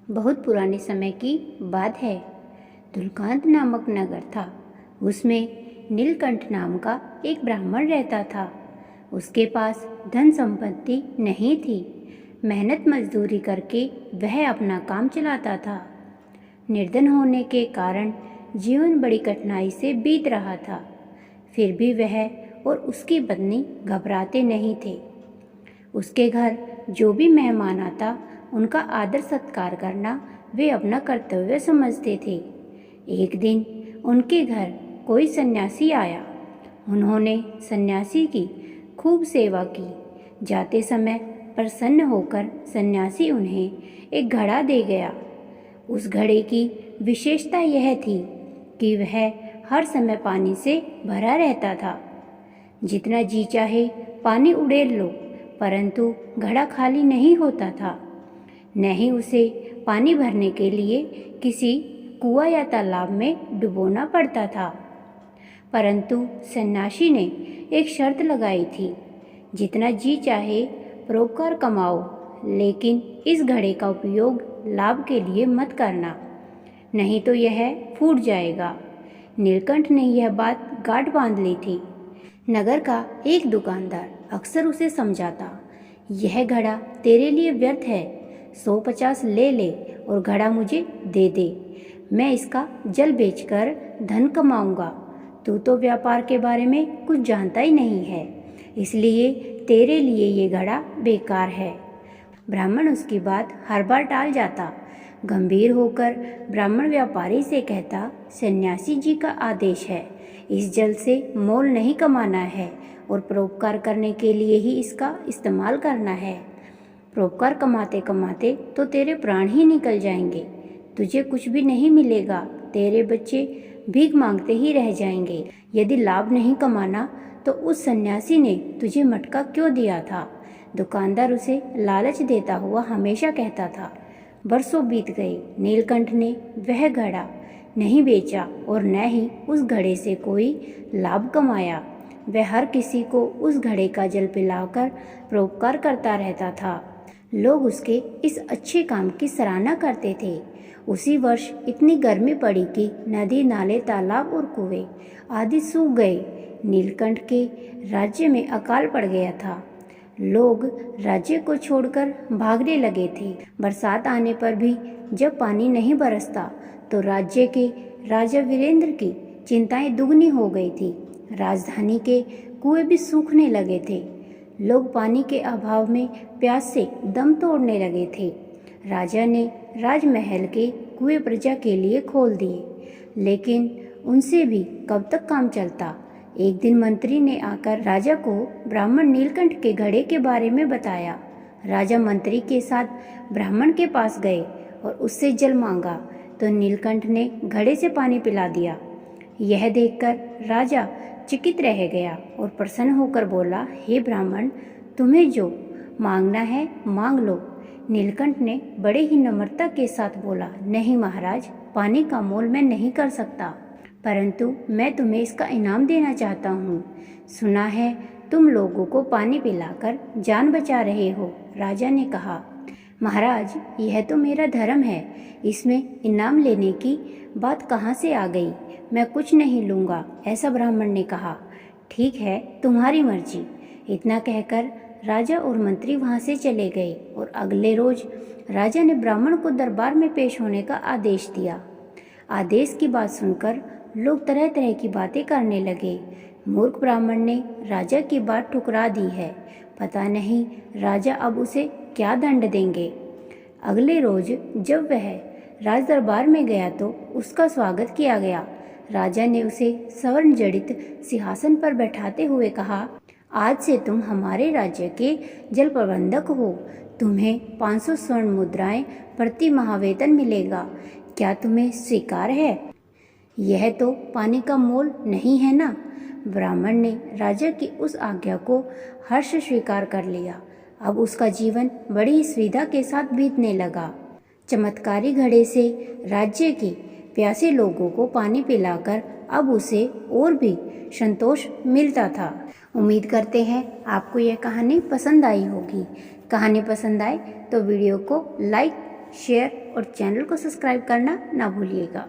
बहुत पुराने समय की बात है। धुलकांत नामक नगर था। उसमें नीलकंठ नाम का एक ब्राह्मण रहता था। उसके पास धन संपत्ति नहीं थी। मेहनत मजदूरी करके वह अपना काम चलाता था। निर्धन होने के कारण जीवन बड़ी कठिनाई से बीत रहा था। फिर भी वह और उसकी पत्नी घबराते नहीं थे। उसके घर जो भी मेहमान आता उनका आदर सत्कार करना वे अपना कर्तव्य समझते थे। एक दिन उनके घर कोई सन्यासी आया। उन्होंने सन्यासी की खूब सेवा की। जाते समय प्रसन्न होकर सन्यासी उन्हें एक घड़ा दे गया। उस घड़े की विशेषता यह थी कि वह हर समय पानी से भरा रहता था। जितना जी चाहे पानी उड़ेल लो, परंतु घड़ा खाली नहीं होता था। न ही उसे पानी भरने के लिए किसी कुआं या तालाब में डुबोना पड़ता था। परंतु सन्यासी ने एक शर्त लगाई थी, जितना जी चाहे परोपकार कमाओ, लेकिन इस घड़े का उपयोग लाभ के लिए मत करना, नहीं तो यह फूट जाएगा। नीलकंठ ने यह बात गांठ बांध ली थी। नगर का एक दुकानदार अक्सर उसे समझाता, यह घड़ा तेरे लिए व्यर्थ है, 150 ले ले और घड़ा मुझे दे दे। मैं इसका जल बेचकर धन कमाऊंगा। तू तो व्यापार के बारे में कुछ जानता ही नहीं है, इसलिए तेरे लिए ये घड़ा बेकार है। ब्राह्मण उसकी बात हर बार टाल जाता। गंभीर होकर ब्राह्मण व्यापारी से कहता, सन्यासी जी का आदेश है, इस जल से मोल नहीं कमाना है और परोपकार करने के लिए ही इसका इस्तेमाल करना है। परोपकार कमाते कमाते तो तेरे प्राण ही निकल जाएंगे, तुझे कुछ भी नहीं मिलेगा, तेरे बच्चे भीख मांगते ही रह जाएंगे। यदि लाभ नहीं कमाना तो उस सन्यासी ने तुझे मटका क्यों दिया था? दुकानदार उसे लालच देता हुआ हमेशा कहता था। बरसों बीत गए। नीलकंठ ने वह घड़ा नहीं बेचा और न ही उस घड़े से कोई लाभ कमाया। वह हर किसी को उस घड़े का जल पिलाकर परोपकार करता रहता था। लोग उसके इस अच्छे काम की सराहना करते थे। उसी वर्ष इतनी गर्मी पड़ी कि नदी, नाले, तालाब और कुएं आदि सूख गए। नीलकंठ के राज्य में अकाल पड़ गया था। लोग राज्य को छोड़कर भागने लगे थे। बरसात आने पर भी जब पानी नहीं बरसता तो राज्य के राजा वीरेंद्र की चिंताएं दुगनी हो गई थी। राजधानी के कुएं भी सूखने लगे थे। लोग पानी के अभाव में प्यास से दम तोड़ने लगे थे। राजा ने राजमहल के कुएं प्रजा के लिए खोल दिए, लेकिन उनसे भी कब तक काम चलता। एक दिन मंत्री ने आकर राजा को ब्राह्मण नीलकंठ के घड़े के बारे में बताया। राजा मंत्री के साथ ब्राह्मण के पास गए और उससे जल मांगा, तो नीलकंठ ने घड़े से पानी पिला दिया। यह देखकर राजा चकित रह गया और प्रसन्न होकर बोला, हे ब्राह्मण, तुम्हें जो मांगना है मांग लो। नीलकंठ ने बड़े ही नम्रता के साथ बोला, नहीं महाराज, पानी का मोल मैं नहीं कर सकता, परंतु मैं तुम्हें इसका इनाम देना चाहता हूँ। सुना है तुम लोगों को पानी पिलाकर जान बचा रहे हो। राजा ने कहा, महाराज, यह तो मेरा धर्म है, इसमें इनाम लेने की बात कहाँ से आ गई? मैं कुछ नहीं लूँगा, ऐसा ब्राह्मण ने कहा। ठीक है, तुम्हारी मर्जी। इतना कहकर राजा और मंत्री वहाँ से चले गए और अगले रोज राजा ने ब्राह्मण को दरबार में पेश होने का आदेश दिया। आदेश की बात सुनकर लोग तरह तरह की बातें करने लगे। मूर्ख ब्राह्मण ने राजा की बात ठुकरा दी है, पता नहीं राजा अब उसे क्या दंड देंगे। अगले रोज जब वह राज दरबार में गया तो उसका स्वागत किया गया। राजा ने उसे स्वर्ण जड़ित सिंहासन पर बैठाते हुए कहा, आज से तुम हमारे राज्य के जल प्रबंधक हो। तुम्हें 500 स्वर्ण मुद्राएं प्रति माह वेतन मिलेगा। क्या तुम्हें स्वीकार है? यह तो पानी का मोल नहीं है ना? ब्राह्मण ने राजा की उस आज्ञा को हर्ष स्वीकार कर लिया। अब उसका जीवन बड़ी ही सुविधा के साथ बीतने लगा। चमत्कारी घड़े से राज्य के प्यासे लोगों को पानी पिलाकर अब उसे और भी संतोष मिलता था। उम्मीद करते हैं आपको यह कहानी पसंद आई होगी। कहानी पसंद आए तो वीडियो को लाइक, शेयर और चैनल को सब्सक्राइब करना ना भूलिएगा।